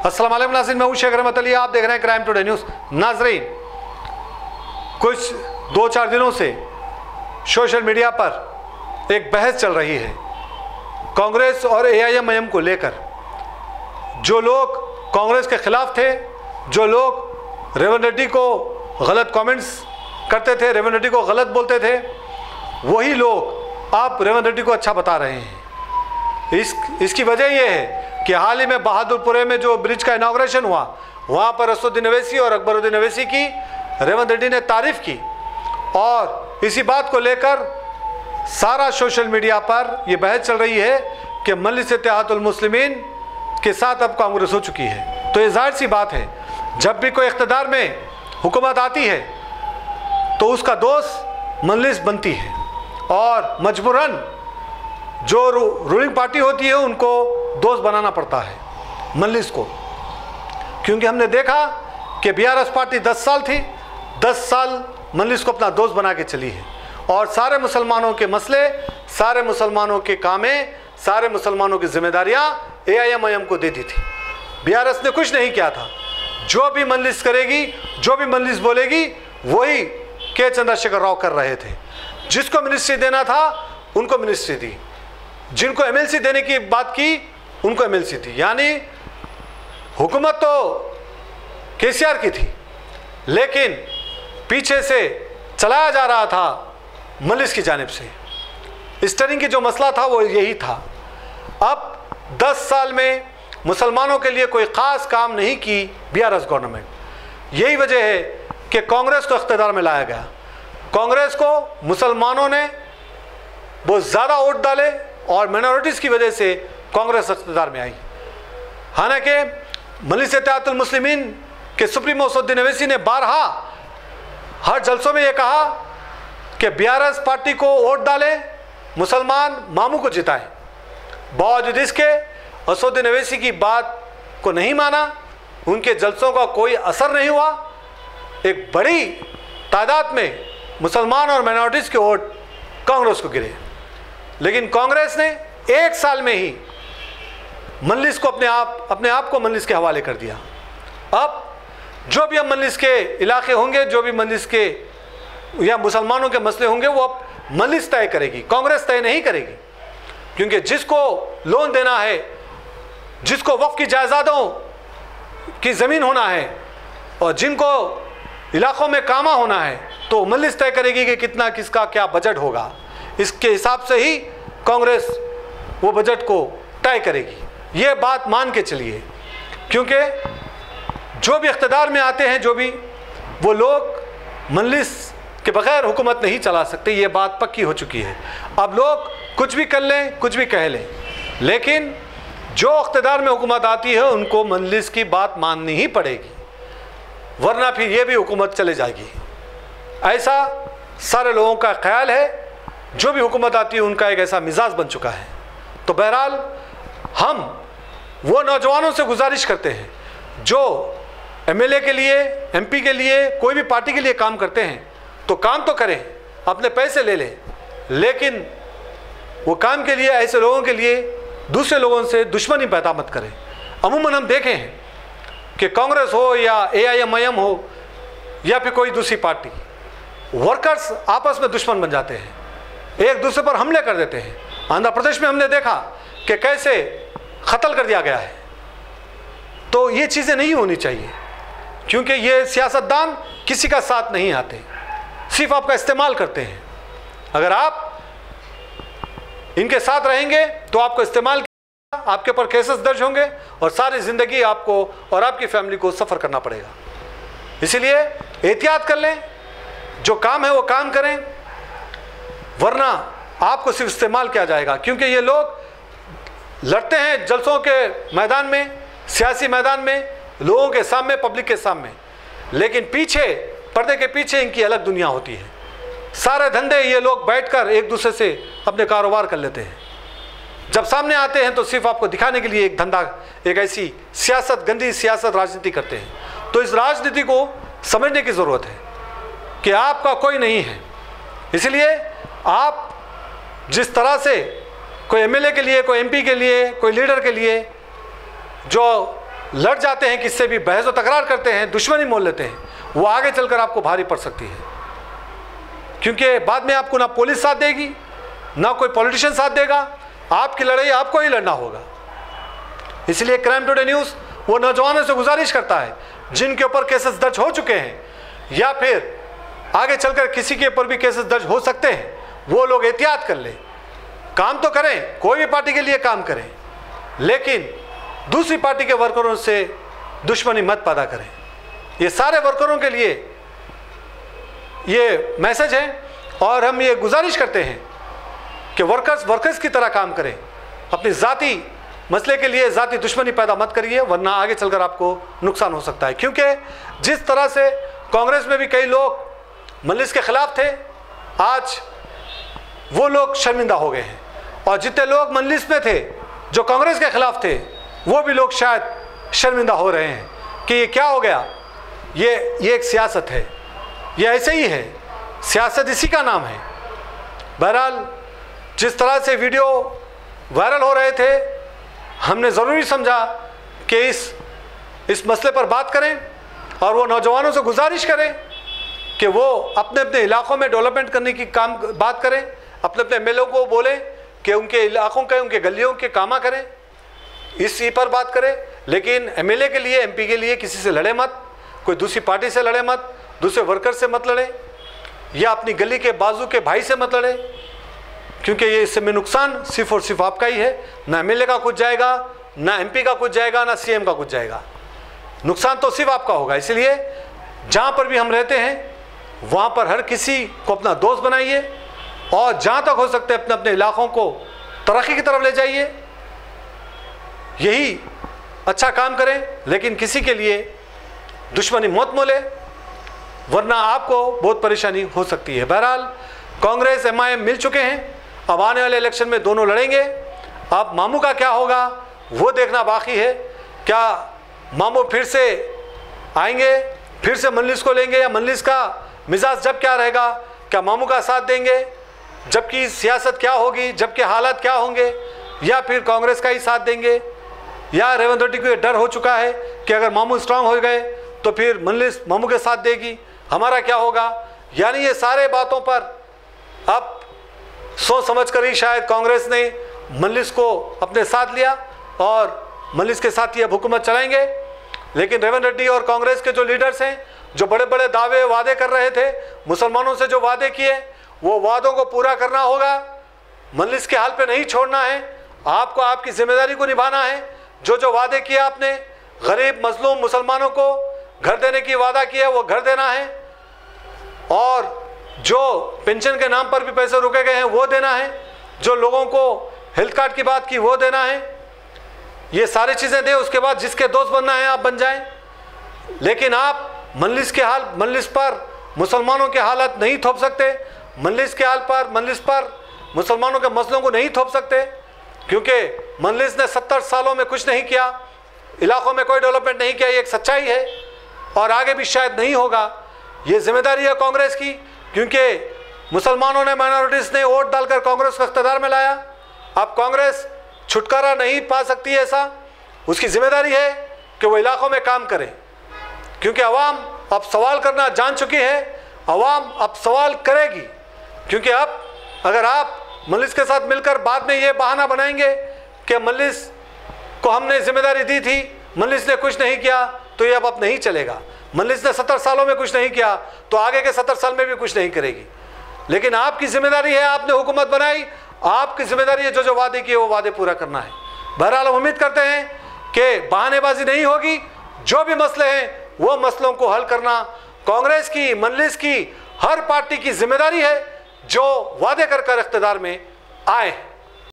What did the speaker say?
अस्सलाम वालेकुम नाज़रीन, मैं हूं शेख रहमत अली, आप देख रहे हैं क्राइम टुडे न्यूज़। नाज़रीन, कुछ 2-4 दिनों से सोशल मीडिया पर एक बहस चल रही है कांग्रेस और AIMIM को लेकर। जो लोग कांग्रेस के खिलाफ थे, जो लोग रेवंत रेड्डी को गलत कमेंट्स करते थे, रेवंत रेड्डी को गलत बोलते थे, वही लोग आप रेवंत रेड्डी को अच्छा बता रहे हैं। इसकी वजह यह है कि हाल ही में बहादुरपुरे में जो ब्रिज का इनाग्रेशन हुआ, वहाँ पर असदुद्दीन अवैसी और अकबरुद्दीन अवैसी की रेवंत रेड्डी ने तारीफ़ की, और इसी बात को लेकर सारा सोशल मीडिया पर यह बहस चल रही है कि मजलिस इत्तेहादुल मुस्लिमीन के साथ अब कांग्रेस हो चुकी है। तो ये जाहिर सी बात है, जब भी कोई इख्तिदार में हुकूमत आती है तो उसका दोस्त मजलिस बनती है, और मजबूरन जो रूलिंग पार्टी होती है उनको दोस्त बनाना पड़ता है मजलिस को। क्योंकि हमने देखा कि BRS पार्टी 10 साल थी, 10 साल मजलिस को अपना दोस्त बना के चली है, और सारे मुसलमानों के मसले, सारे मुसलमानों के कामें, सारे मुसलमानों की जिम्मेदारियां AIMIM को दे दी थी। BRS ने कुछ नहीं किया था। जो भी मजलिस करेगी, जो भी मजलिस बोलेगी, वही के चंद्रशेखर राव कर रहे थे। जिसको मिनिस्ट्री देना था उनको मिनिस्ट्री दी, जिनको MLC देने की बात की उनको MLC दी। यानी हुकूमत तो KCR की थी, लेकिन पीछे से चलाया जा रहा था मजलिस की जानिब से। स्टीयरिंग की जो मसला था वो यही था। अब 10 साल में मुसलमानों के लिए कोई ख़ास काम नहीं की BRS गवर्नमेंट। यही वजह है कि कांग्रेस को इख्तिदार में लाया गया। कांग्रेस को मुसलमानों ने बहुत ज़्यादा वोट डाले, और माइनॉरिटीज़ की वजह से कांग्रेस इख्तिदार में आई। हालांकि मजलिस इत्तेहादुल मुस्लिमीन के सुप्रीमो असदुद्दीन अवैसी ने बारहा हर जलसों में ये कहा कि BRS पार्टी को वोट डाले, मुसलमान मामू को जिताएं। बावजूद इसके असदुद्दीन अवैसी की बात को नहीं माना, उनके जलसों का कोई असर नहीं हुआ। एक बड़ी तादाद में मुसलमान और माइनॉरिटीज़ के वोट कांग्रेस को गिरे, लेकिन कांग्रेस ने 1 साल में ही मजलिस को अपने आप को मजलिस के हवाले कर दिया। अब जो भी अब मजलिस के इलाके होंगे, जो भी मजलिस के या मुसलमानों के मसले होंगे, वो अब मजलिस तय करेगी, कांग्रेस तय नहीं करेगी। क्योंकि जिसको लोन देना है, जिसको वक्फ की जायदादों की ज़मीन होना है, और जिनको इलाकों में कामा होना है, तो मजलिस तय करेगी कि कितना किसका क्या बजट होगा। इसके हिसाब से ही कांग्रेस वो बजट को तय करेगी। ये बात मान के चलिए, क्योंकि जो भी इख्तिदार में आते हैं, जो भी वो लोग मजलिस के बगैर हुकूमत नहीं चला सकते। ये बात पक्की हो चुकी है। अब लोग कुछ भी कर लें, कुछ भी कह लें, लेकिन जो इख्तिदार में हुकूमत आती है उनको मजलिस की बात माननी ही पड़ेगी, वरना फिर ये भी हुकूमत चले जाएगी। ऐसा सारे लोगों का ख्याल है। जो भी हुकूमत आती है उनका एक ऐसा मिजाज बन चुका है। तो बहरहाल हम वो नौजवानों से गुजारिश करते हैं जो MLA के लिए, MP के लिए, कोई भी पार्टी के लिए काम करते हैं, तो काम तो करें, अपने पैसे ले लें, लेकिन वो काम के लिए ऐसे लोगों के लिए दूसरे लोगों से दुश्मनी पैदा मत करें। अमूमन हम देखें हैं कि कांग्रेस हो या AIMIM हो या फिर कोई दूसरी पार्टी, वर्कर्स आपस में दुश्मन बन जाते हैं, एक दूसरे पर हमले कर देते हैं। आंध्र प्रदेश में हमने देखा कि कैसे कत्ल कर दिया गया है। तो ये चीज़ें नहीं होनी चाहिए, क्योंकि ये सियासतदान किसी का साथ नहीं आते, सिर्फ आपका इस्तेमाल करते हैं। अगर आप इनके साथ रहेंगे तो आपको इस्तेमाल, आपके ऊपर केसेस दर्ज होंगे, और सारी ज़िंदगी आपको और आपकी फैमिली को सफ़र करना पड़ेगा। इसीलिए एहतियात कर लें, जो काम है वो काम करें, वरना आपको सिर्फ इस्तेमाल किया जाएगा। क्योंकि ये लोग लड़ते हैं जलसों के मैदान में, सियासी मैदान में, लोगों के सामने, पब्लिक के सामने, लेकिन पीछे, पर्दे के पीछे इनकी अलग दुनिया होती है। सारे धंधे ये लोग बैठकर एक दूसरे से अपने कारोबार कर लेते हैं। जब सामने आते हैं तो सिर्फ आपको दिखाने के लिए एक धंधा, एक ऐसी सियासत, गंदी सियासत, राजनीति करते हैं। तो इस राजनीति को समझने की ज़रूरत है कि आपका कोई नहीं है। इसलिए आप जिस तरह से कोई MLA के लिए, कोई MP के लिए, कोई लीडर के लिए जो लड़ जाते हैं, किससे भी बहस व तकरार करते हैं, दुश्मनी मोल लेते हैं, वो आगे चलकर आपको भारी पड़ सकती है। क्योंकि बाद में आपको ना पुलिस साथ देगी, ना कोई पॉलिटिशियन साथ देगा, आपकी लड़ाई आपको ही लड़ना होगा। इसलिए क्राइम टुडे न्यूज़ वो नौजवानों से गुजारिश करता है जिनके ऊपर केसेस दर्ज हो चुके हैं या फिर आगे चलकर किसी के ऊपर भी केसेस दर्ज हो सकते हैं, वो लोग एहतियात कर लें। काम तो करें, कोई भी पार्टी के लिए काम करें, लेकिन दूसरी पार्टी के वर्करों से दुश्मनी मत पैदा करें। ये सारे वर्करों के लिए ये मैसेज है और हम ये गुजारिश करते हैं कि वर्कर्स की तरह काम करें। अपनी ज़ाती मसले के लिए ज़ाती दुश्मनी पैदा मत करिए, वरना आगे चलकर आपको नुकसान हो सकता है। क्योंकि जिस तरह से कांग्रेस में भी कई लोग मजलिस के ख़िलाफ़ थे, आज वो लोग शर्मिंदा हो गए हैं, और जितने लोग मजलिस में थे जो कांग्रेस के ख़िलाफ़ थे, वो भी लोग शायद शर्मिंदा हो रहे हैं कि ये क्या हो गया। ये एक सियासत है, ये ऐसे ही है, सियासत इसी का नाम है। बहरहाल जिस तरह से वीडियो वायरल हो रहे थे, हमने ज़रूरी समझा कि इस मसले पर बात करें और वो नौजवानों से गुजारिश करें कि वो अपने अपने इलाक़ों में डेवलपमेंट करने की बात करें, अपने अपने एमएलए को बोलें कि उनके इलाक़ों के, उनके गलियों के कामा करें, इसी पर बात करें। लेकिन एमएलए के लिए, एमपी के लिए किसी से लड़े मत, कोई दूसरी पार्टी से लड़े मत, दूसरे वर्कर से मत लड़े, या अपनी गली के बाजू के भाई से मत लड़े, क्योंकि ये इसमें नुकसान सिर्फ और सिर्फ आपका ही है। ना एमएलए का कुछ जाएगा, ना एमपी का कुछ जाएगा, ना सीएम का कुछ जाएगा, नुकसान तो सिर्फ आपका होगा। इसलिए जहाँ पर भी हम रहते हैं वहाँ पर हर किसी को अपना दोस्त बनाइए और जहाँ तक हो सकते अपने अपने इलाक़ों को तरक्की की तरफ ले जाइए, यही अच्छा काम करें। लेकिन किसी के लिए दुश्मनी मत मोले, वरना आपको बहुत परेशानी हो सकती है। बहरहाल कांग्रेस एमआईएम मिल चुके हैं, अब आने वाले इलेक्शन में दोनों लड़ेंगे। अब मामू का क्या होगा वो देखना बाकी है। क्या मामू फिर से आएंगे, फिर से मजलिस को लेंगे, या मजलिस का मिजाज जब क्या रहेगा, क्या मामू का साथ देंगे जबकि सियासत क्या होगी, जबकि हालात क्या होंगे, या फिर कांग्रेस का ही साथ देंगे, या रेवंत रेड्डी को ये डर हो चुका है कि अगर मामू स्ट्रांग हो गए तो फिर मजलिस मामू के साथ देगी, हमारा क्या होगा। यानी ये सारे बातों पर अब सोच समझ कर ही शायद कांग्रेस ने मजलिस को अपने साथ लिया और मजलिस के साथ ही अब हुकूमत चलाएंगे। लेकिन रेवंत रेड्डी और कांग्रेस के जो लीडर्स हैं, जो बड़े बड़े दावे वादे कर रहे थे, मुसलमानों से जो वादे किए, वो वादों को पूरा करना होगा। मजलिस के हाल पे नहीं छोड़ना है, आपको आपकी जिम्मेदारी को निभाना है। जो वादे किए आपने, गरीब मजलूम मुसलमानों को घर देने की वादा किया, वो घर देना है, और जो पेंशन के नाम पर भी पैसे रुके गए हैं वो देना है, जो लोगों को हेल्थ कार्ड की बात की वो देना है। ये सारी चीज़ें दें, उसके बाद जिसके दोस्त बनना है आप बन जाएं। लेकिन आप मजलिस पर मुसलमानों के हालात नहीं थोप सकते, मजलिस पर मुसलमानों के मसलों को नहीं थोप सकते, क्योंकि मजलिस ने 70 सालों में कुछ नहीं किया, इलाक़ों में कोई डेवलपमेंट नहीं किया। ये एक सच्चाई है और आगे भी शायद नहीं होगा। ये जिम्मेदारी है कांग्रेस की, क्योंकि मुसलमानों ने, माइनॉरिटीज़ ने वोट डालकर कांग्रेस को इख्तियार में लाया। अब कांग्रेस छुटकारा नहीं पा सकती है, ऐसा उसकी जिम्मेदारी है कि वो इलाक़ों में काम करे, क्योंकि अवाम अब सवाल करना जान चुकी है, अवाम अब सवाल करेगी। क्योंकि अब अगर आप मजलिस के साथ मिलकर बाद में ये बहाना बनाएंगे कि मजलिस को हमने जिम्मेदारी दी थी, मजलिस ने कुछ नहीं किया, तो ये अब नहीं चलेगा। मजलिस ने 70 सालों में कुछ नहीं किया तो आगे के 70 साल में भी कुछ नहीं करेगी। लेकिन आपकी जिम्मेदारी है, आपने हुकूमत बनाई, आपकी जिम्मेदारी है जो वादे किए वो वादे पूरा करना है। बहरहाल हम उम्मीद करते हैं कि बहानेबाजी नहीं होगी, जो भी मसले हैं वो मसलों को हल करना कांग्रेस की, मजलिस की, हर पार्टी की जिम्मेदारी है जो वादे कर इख्तियार में आए।